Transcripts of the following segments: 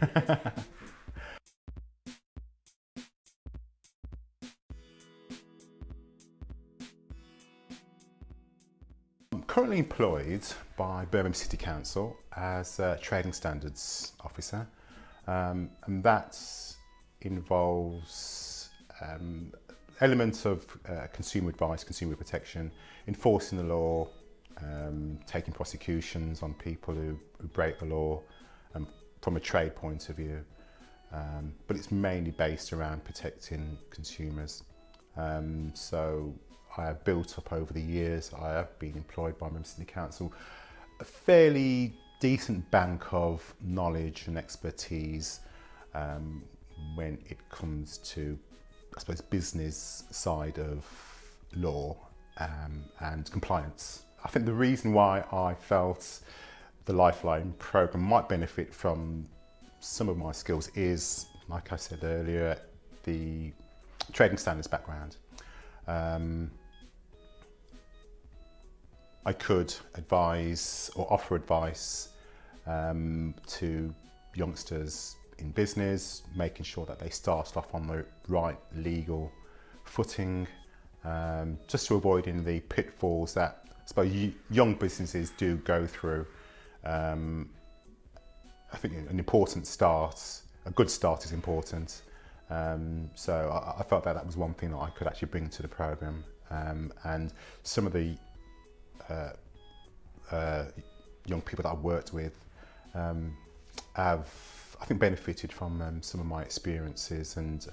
I'm currently employed by Birmingham City Council as a Trading Standards Officer, and that involves elements of consumer advice, consumer protection, enforcing the law, taking prosecutions on people who break the law from a trade point of view. But it's mainly based around protecting consumers. So I have built up over the years, I have been employed by Birmingham City Council, a fairly decent bank of knowledge and expertise when it comes to, I suppose, business side of law and compliance. I think the reason why I felt the Lifeline programme might benefit from some of my skills is, like I said earlier, the trading standards background. I could advise or offer advice to youngsters in business, making sure that they start off on the right legal footing, just to avoiding the pitfalls that I suppose young businesses do go through. I think an important start, a good start is important. So I felt that that was one thing that I could actually bring to the programme. And some of the young people that I've worked with have, I think, benefited from some of my experiences and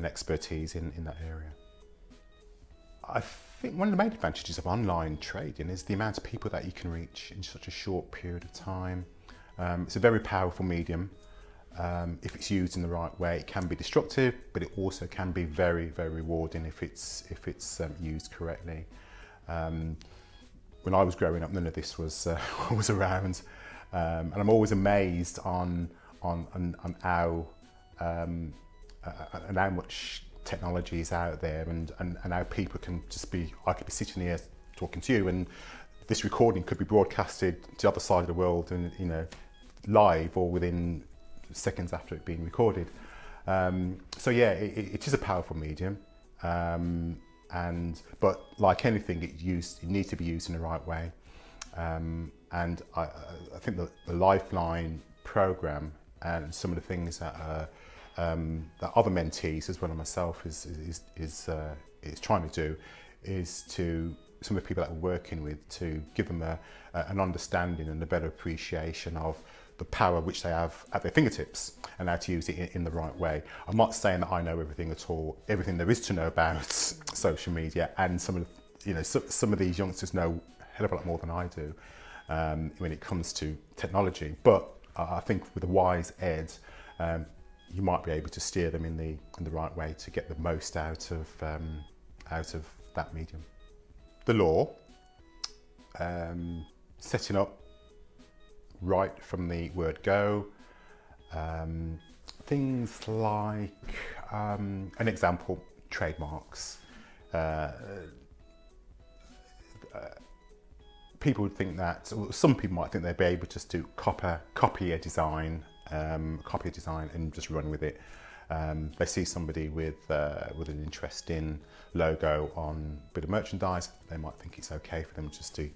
expertise in that area. I think one of the main advantages of online trading is the amount of people that you can reach in such a short period of time. It's a very powerful medium. If it's used in the right way, it can be destructive, but it also can be very, very rewarding if it's used correctly. When I was growing up, none of this was was around, and I'm always amazed on how much technology is out there, and how people can just be. I could be sitting here talking to you, and this recording could be broadcasted to the other side of the world, and live or within seconds after it being recorded. So yeah, it is a powerful medium. But like anything, it needs to be used in the right way. And I think the Lifeline programme and some of the things that that other mentees, as well as myself, is trying to do, is to some of the people that we're working with, to give them an understanding and a better appreciation of the power which they have at their fingertips and how to use it in the right way. I'm not saying that I know everything at all, everything there is to know about social media, and some of these youngsters know a hell of a lot more than I do when it comes to technology. But I think with a wise ed, you might be able to steer them in the right way to get the most out of that medium. The law, setting up right from the word go, things like, an example, trademarks. People would think that, or some people might think they'd be able just to copy a design and just run with it. They see somebody with an interesting logo on a bit of merchandise, they might think it's okay for them just to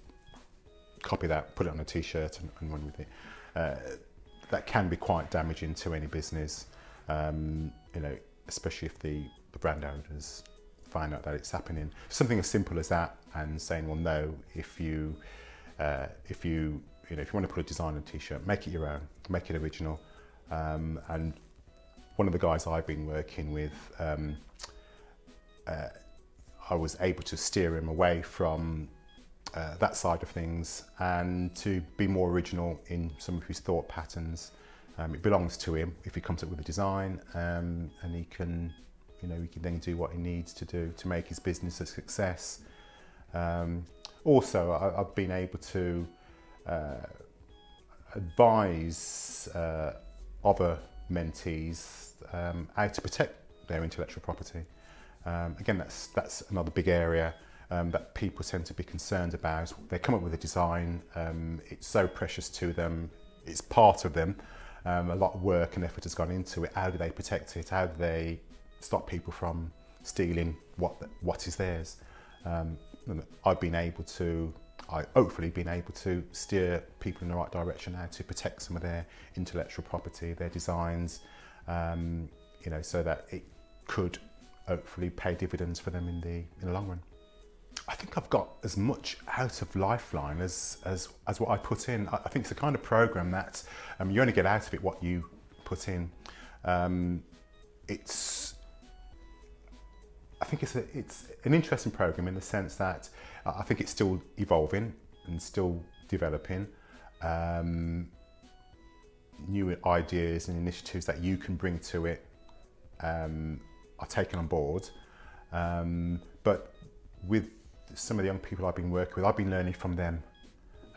copy that, put it on a t-shirt and run with it. That can be quite damaging to any business, especially if the brand owners find out that it's happening. Something as simple as that, and saying, well, no, if you want to put a design on a t-shirt, make it your own, make it original. And one of the guys I've been working with, I was able to steer him away from that side of things and to be more original in some of his thought patterns. It belongs to him if he comes up with a design, and he can then do what he needs to do to make his business a success. Also, I've been able to advise other mentees how to protect their intellectual property. Again, that's another big area that people tend to be concerned about. They come up with a design, it's so precious to them, it's part of them, A lot of work and effort has gone into it. How do they protect it? How do they stop people from stealing what is theirs? I've been able to, hopefully been able to steer people in the right direction now to protect some of their intellectual property, their designs, you know, so that it could hopefully pay dividends for them in the long run. I think I've got as much out of Lifeline as what I put in. I think it's the kind of program that you only get out of it what you put in. I think it's an interesting program in the sense that I think it's still evolving and still developing. New ideas and initiatives that you can bring to it are taken on board. But with some of the young people I've been working with, I've been learning from them,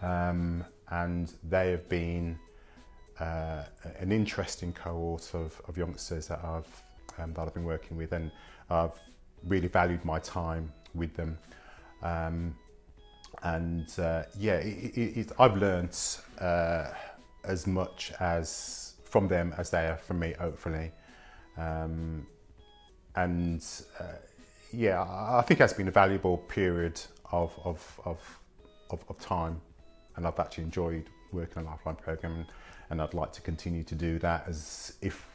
and they have been an interesting cohort of youngsters that I've been working with, and I've really valued my time with them. I've learnt as much as from them as they have from me, hopefully. I think that's been a valuable period of time, and I've actually enjoyed working on a Lifeline programme, and I'd like to continue to do that as if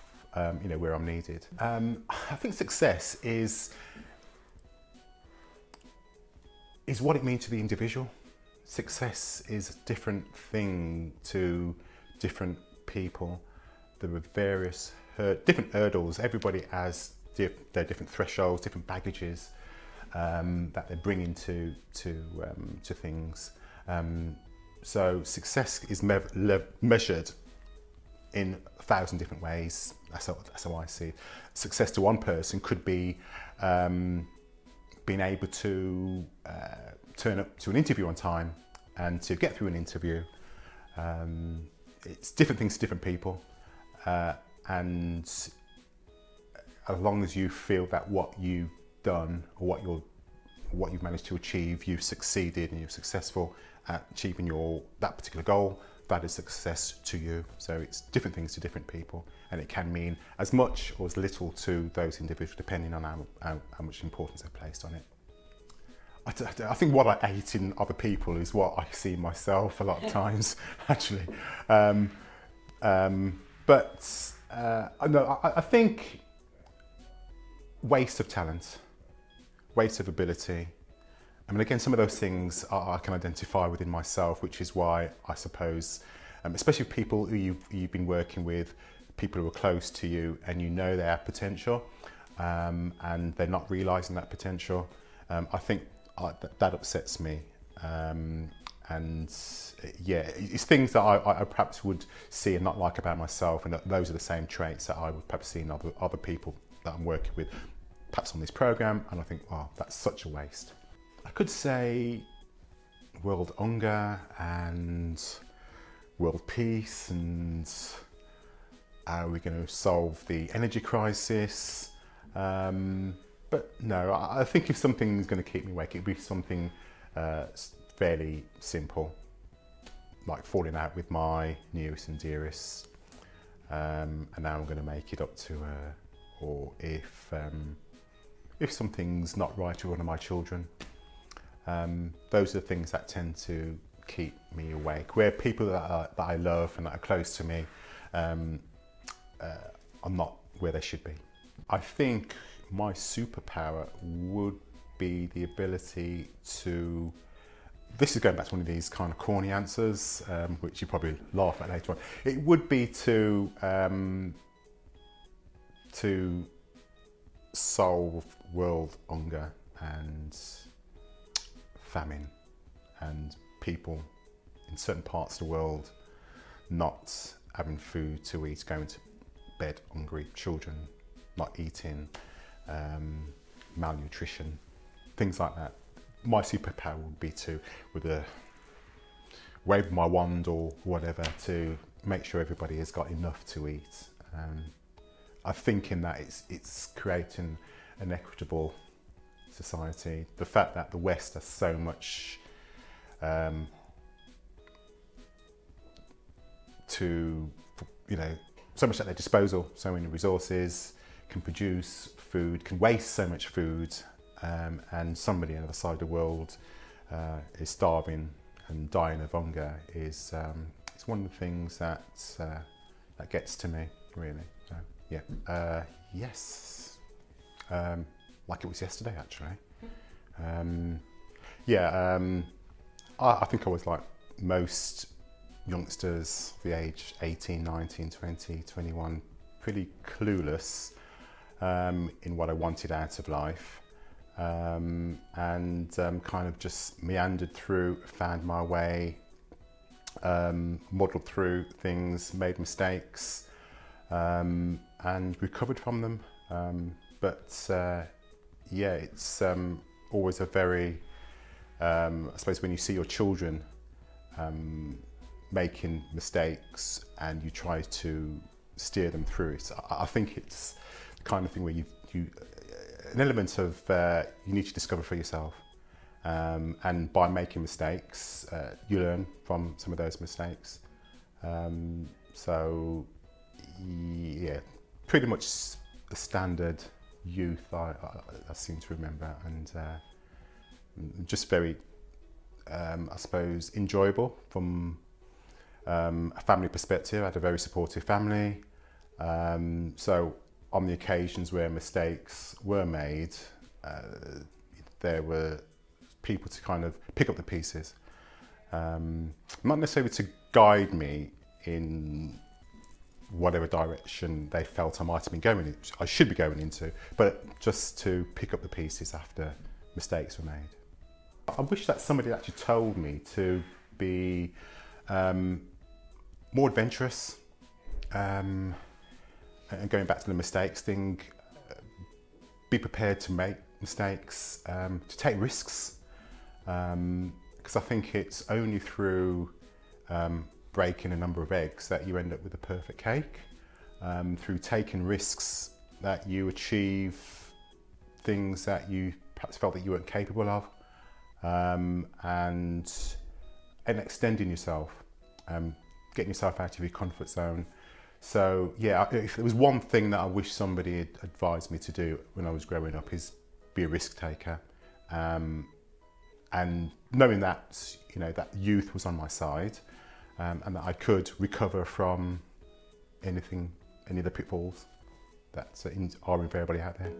you know, where I'm needed. I think success is what it means to the individual. Success is a different thing to different people. There are various different hurdles. Everybody has their different thresholds, different baggages that they bring into to things. So success is measured in 1,000 different ways. That's how I see it. Success to one person could be being able to turn up to an interview on time and to get through an interview. It's different things to different people, and as long as you feel that what you've done or what you've managed to achieve, you've succeeded and you're successful at achieving that particular goal, that is success to you. So it's different things to different people, and it can mean as much or as little to those individuals, depending on how much importance they've placed on it. I think what I ate in other people is what I see in myself a lot of times, actually. I think waste of talent, waste of ability. I mean, again, some of those things I can identify within myself, which is why I suppose, especially people who you've been working with, people who are close to you and you know they have potential, and they're not realising that potential. I think that upsets me. It's things that I perhaps would see and not like about myself, and those are the same traits that I would perhaps see in other people that I'm working with, perhaps on this programme, and I think, wow, that's such a waste. I could say world hunger and world peace, and how are we going to solve the energy crisis? But no, I think if something's going to keep me awake, it'd be something fairly simple, like falling out with my newest and dearest, and now I'm going to make it up to her, or if something's not right with one of my children. Those are the things that tend to keep me awake, where people that I love and that are close to me are not where they should be. I think my superpower would be the ability to, this is going back to one of these kind of corny answers, which you probably laugh at later on. It would be to solve world hunger and famine, and people in certain parts of the world not having food to eat, going to bed hungry, children not eating, malnutrition, things like that. My superpower would be to, with a wave of my wand or whatever, to make sure everybody has got enough to eat. I think in that it's creating an equitable society. The fact that the West has so much so much at their disposal, so many resources, can produce food, can waste so much food, and somebody on the other side of the world is starving and dying of hunger is it's one of the things that that gets to me, really. So, yeah, yes, like it was yesterday, actually. I think I was like most youngsters, the age 18, 19, 20, 21, pretty clueless in what I wanted out of life, and kind of just meandered through, found my way, muddled through things, made mistakes, and recovered from them. It's always a very, I suppose when you see your children making mistakes and you try to steer them through it, I think it's the kind of thing where you an element of you need to discover for yourself, and by making mistakes you learn from some of those mistakes. So yeah, pretty much the standard youth I seem to remember, and just very I suppose enjoyable from a family perspective. I had a very supportive family, so on the occasions where mistakes were made, there were people to kind of pick up the pieces, not necessarily to guide me in whatever direction they felt I might have been going, I should be going into, but just to pick up the pieces after mistakes were made. I wish that somebody actually told me to be more adventurous, and going back to the mistakes thing, be prepared to make mistakes, to take risks, because I think it's only through breaking a number of eggs that you end up with a perfect cake. Through taking risks that you achieve things that you perhaps felt that you weren't capable of, and extending yourself, getting yourself out of your comfort zone. So yeah, if there was one thing that I wish somebody had advised me to do when I was growing up, is be a risk taker, and knowing that that youth was on my side, and that I could recover from any of the pitfalls that are invariably out there.